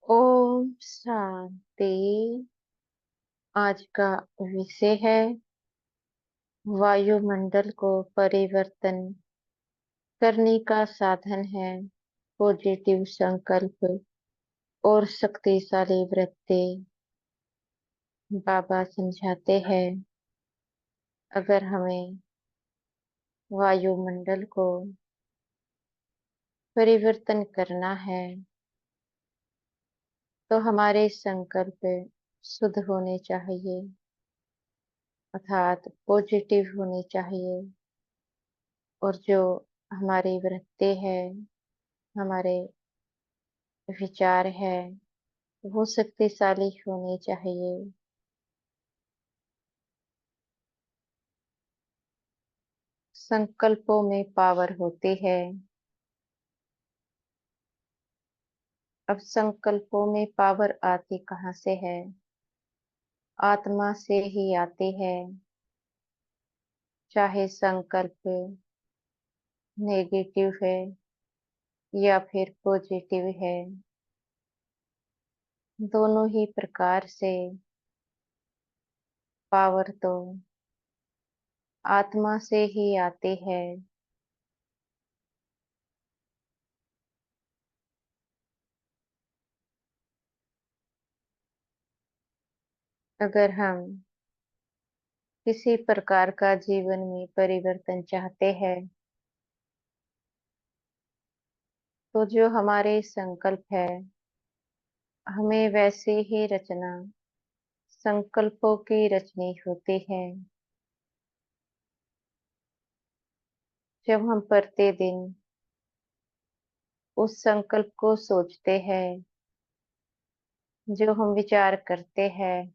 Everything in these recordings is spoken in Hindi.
ओम शांति। आज का विषय है वायुमंडल को परिवर्तन करने का साधन है पॉजिटिव संकल्प और शक्तिशाली वृत्ति। बाबा समझाते हैं, अगर हमें वायुमंडल को परिवर्तन करना है तो हमारे संकल्प शुद्ध होने चाहिए, अर्थात पॉजिटिव होने चाहिए। और जो हमारी वृत्ति है, हमारे विचार है, वो शक्तिशाली होने चाहिए। संकल्पों में पावर होती है। अब संकल्पों में पावर आती कहाँ से है? आत्मा से ही आती है। चाहे संकल्प नेगेटिव है या फिर पॉजिटिव है, दोनों ही प्रकार से पावर तो आत्मा से ही आती है। अगर हम किसी प्रकार का जीवन में परिवर्तन चाहते हैं तो जो हमारे संकल्प है, हमें वैसे ही रचना संकल्पों की रचनी होती है। जब हम प्रतिदिन उस संकल्प को सोचते हैं, जो हम विचार करते हैं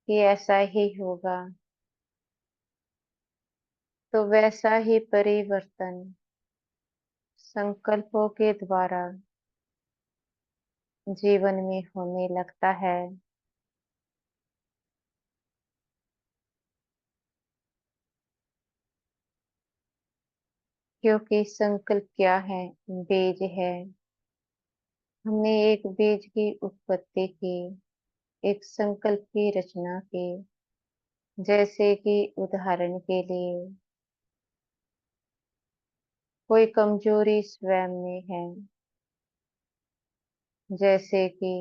कि ऐसा ही होगा, तो वैसा ही परिवर्तन संकल्पों के द्वारा जीवन में होने लगता है। क्योंकि संकल्प क्या है? बीज है। हमने एक बीज की उत्पत्ति की, एक संकल्प की रचना की। जैसे कि उदाहरण के लिए कोई कमजोरी स्वयं में है, जैसे कि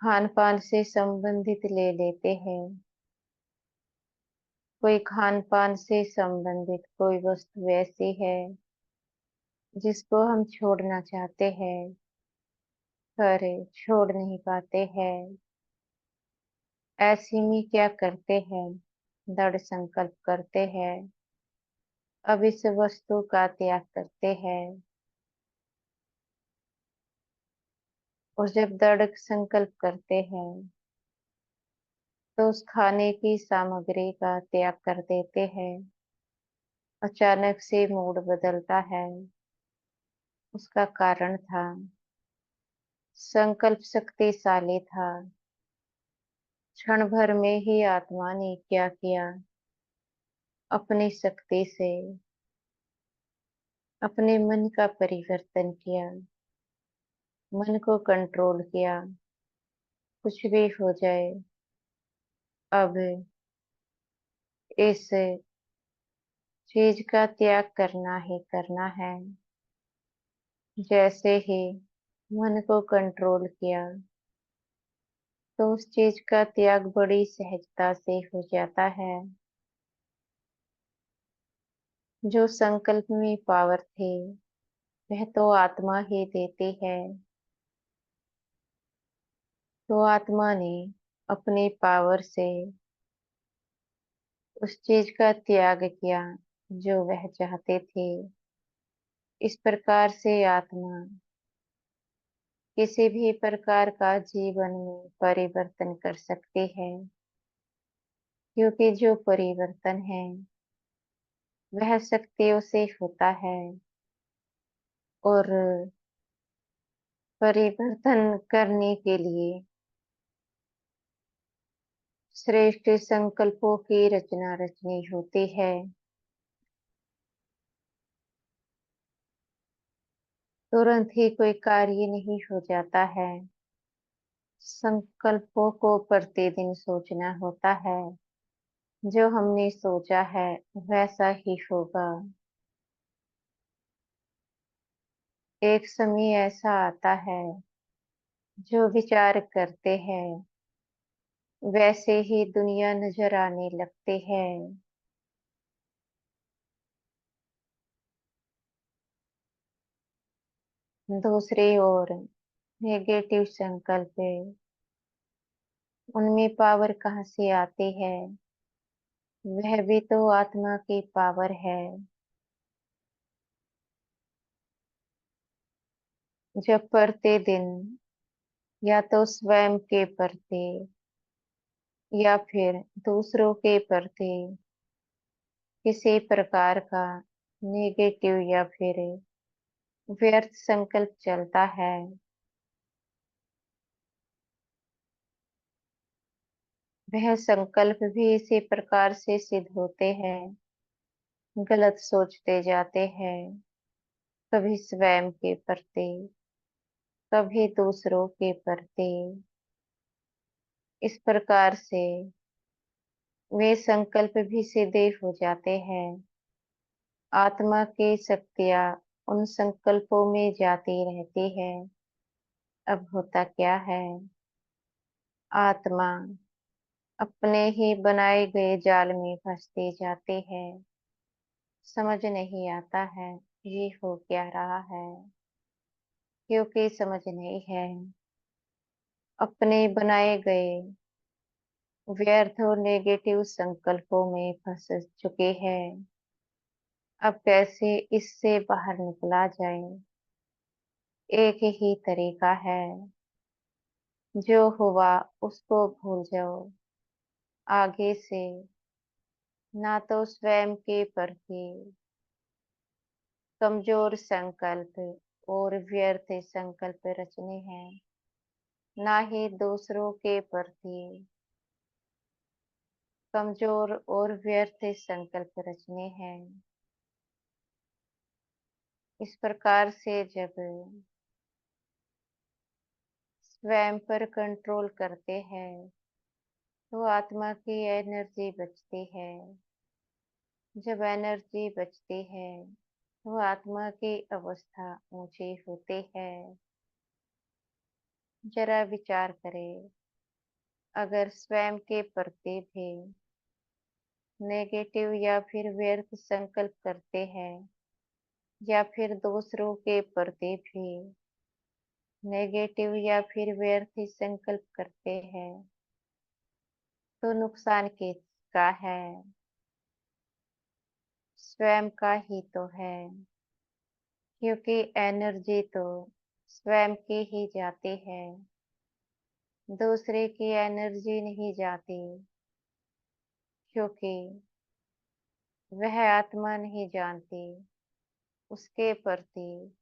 खान पान से संबंधित ले लेते हैं। कोई खान पान से संबंधित कोई वस्तु ऐसी है जिसको हम छोड़ना चाहते हैं पर छोड़ नहीं पाते हैं। ऐसे में क्या करते हैं? दृढ़ संकल्प करते हैं, अब इस वस्तु का त्याग करते हैं। और जब दृढ़ संकल्प करते हैं तो उस खाने की सामग्री का त्याग कर देते हैं। अचानक से मूड बदलता है। उसका कारण था संकल्प शक्तिशाली था। क्षण भर में ही आत्मा ने क्या किया? अपनी शक्ति से अपने मन का परिवर्तन किया, मन को कंट्रोल किया। कुछ भी हो जाए, अब इस चीज का त्याग करना ही करना है। जैसे ही मन को कंट्रोल किया तो उस चीज का त्याग बड़ी सहजता से हो जाता है। जो संकल्प में पावर थी वह तो आत्मा ही देती है। तो आत्मा ने अपनी पावर से उस चीज का त्याग किया जो वह चाहते थे। इस प्रकार से आत्मा किसी भी प्रकार का जीवन में परिवर्तन कर सकती है। क्योंकि जो परिवर्तन है वह शक्तियों से होता है। और परिवर्तन करने के लिए श्रेष्ठ संकल्पों की रचना रचनी होती है। तुरंत ही कोई कार्य नहीं हो जाता है। संकल्पों को प्रतिदिन सोचना होता है। जो हमने सोचा है वैसा ही होगा। एक समय ऐसा आता है, जो विचार करते हैं वैसे ही दुनिया नजर आने लगती है। दूसरी ओर नेगेटिव संकल्प है, उनमें पावर कहाँ से आती है? वह भी तो आत्मा की पावर है। जब प्रतिदिन या तो स्वयं के प्रति या फिर दूसरों के प्रति किसी प्रकार का नेगेटिव या फिर व्यर्थ संकल्प चलता है, वह संकल्प भी इसी प्रकार से सिद्ध होते हैं। गलत सोचते जाते हैं, कभी स्वयं के प्रति, कभी दूसरों के प्रति। इस प्रकार से वे संकल्प भी सीधे हो जाते हैं। आत्मा की शक्तियां उन संकल्पों में जाती रहती है। अब होता क्या है, आत्मा अपने ही बनाए गए जाल में फंसती जाती है। समझ नहीं आता है ये हो क्या रहा है, क्योंकि समझ नहीं है। अपने बनाए गए व्यर्थ और नेगेटिव संकल्पों में फंस चुके हैं। अब कैसे इससे बाहर निकला जाए? एक ही तरीका है, जो हुआ उसको भूल जाओ। आगे से ना तो स्वयं के प्रति कमजोर संकल्प और व्यर्थ संकल्प रचने हैं, ना ही दूसरों के प्रति कमजोर और व्यर्थ संकल्प रचने हैं। इस प्रकार से जब स्वयं पर कंट्रोल करते हैं तो आत्मा की एनर्जी बचती है। जब एनर्जी बचती है तो आत्मा की अवस्था ऊंची होती है। जरा विचार करें, अगर स्वयं के प्रति भी नेगेटिव या फिर व्यर्थ संकल्प करते हैं या फिर दूसरों के प्रति भी नेगेटिव या फिर व्यर्थ संकल्प करते हैं, तो नुकसान किसका है? स्वयं का ही तो है, क्योंकि एनर्जी तो स्वयं की ही जाती है, दूसरे की एनर्जी नहीं जाती, क्योंकि वह आत्मा नहीं जानती उसके प्रति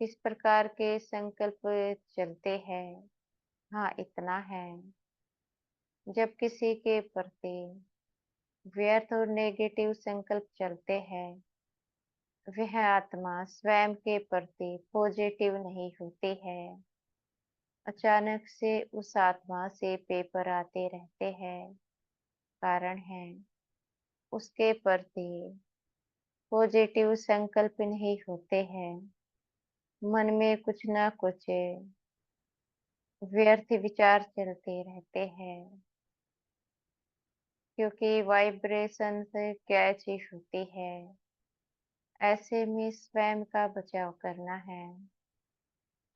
किस प्रकार के संकल्प चलते हैं। हाँ, इतना है, जब किसी के प्रति व्यर्थ और नेगेटिव संकल्प चलते हैं, वह आत्मा स्वयं के प्रति पॉजिटिव नहीं होती है। अचानक से उस आत्मा से पेपर आते रहते हैं। कारण है, उसके प्रति पॉजिटिव संकल्प नहीं होते हैं। मन में कुछ ना कुछ व्यर्थ विचार चलते रहते हैं, क्योंकि वाइब्रेशन से क्या चीज होती है। ऐसे में स्वयं का बचाव करना है,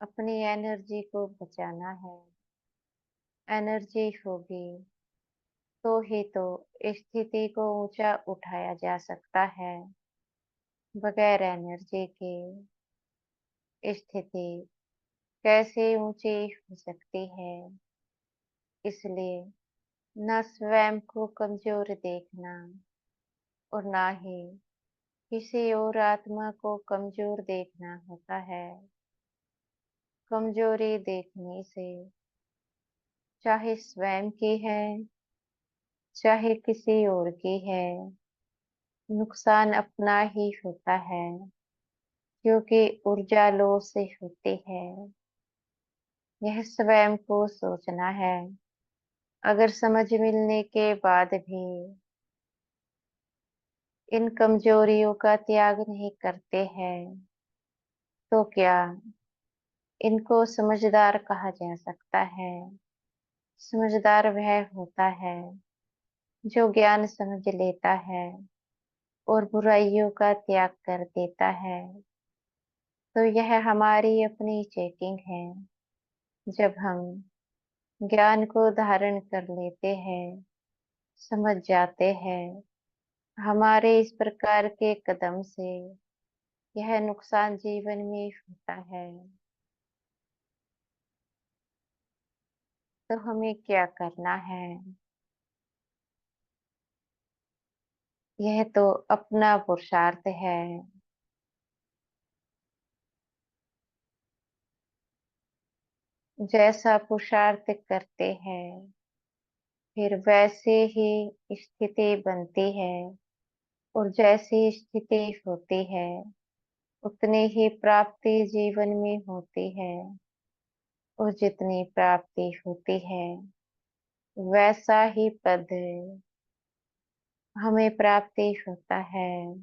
अपनी एनर्जी को बचाना है। एनर्जी होगी तो ही तो स्थिति को ऊंचा उठाया जा सकता है। बगैर एनर्जी के स्थिति कैसे ऊंची हो सकती है? इसलिए न स्वयं को कमजोर देखना और ना ही किसी और आत्मा को कमजोर देखना होता है। कमजोरी देखने से, चाहे स्वयं की है चाहे किसी और की है, नुकसान अपना ही होता है। क्योंकि ऊर्जा लो से होती है। यह स्वयं को सोचना है। अगर समझ मिलने के बाद भी इन कमजोरियों का त्याग नहीं करते हैं, तो क्या इनको समझदार कहा जा सकता है? समझदार वह होता है जो ज्ञान समझ लेता है और बुराइयों का त्याग कर देता है। तो यह हमारी अपनी चेकिंग है। जब हम ज्ञान को धारण कर लेते हैं, समझ जाते हैं, हमारे इस प्रकार के कदम से यह नुकसान जीवन में होता है, तो हमें क्या करना है? यह तो अपना पुरुषार्थ है। जैसा पुरुषार्थ करते हैं, फिर वैसे ही स्थिति बनती है, और जैसी स्थिति होती है उतनी ही प्राप्ति जीवन में होती है, और जितनी प्राप्ति होती है वैसा ही पद हमें प्राप्ति होता है।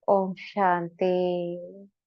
ओम शांति।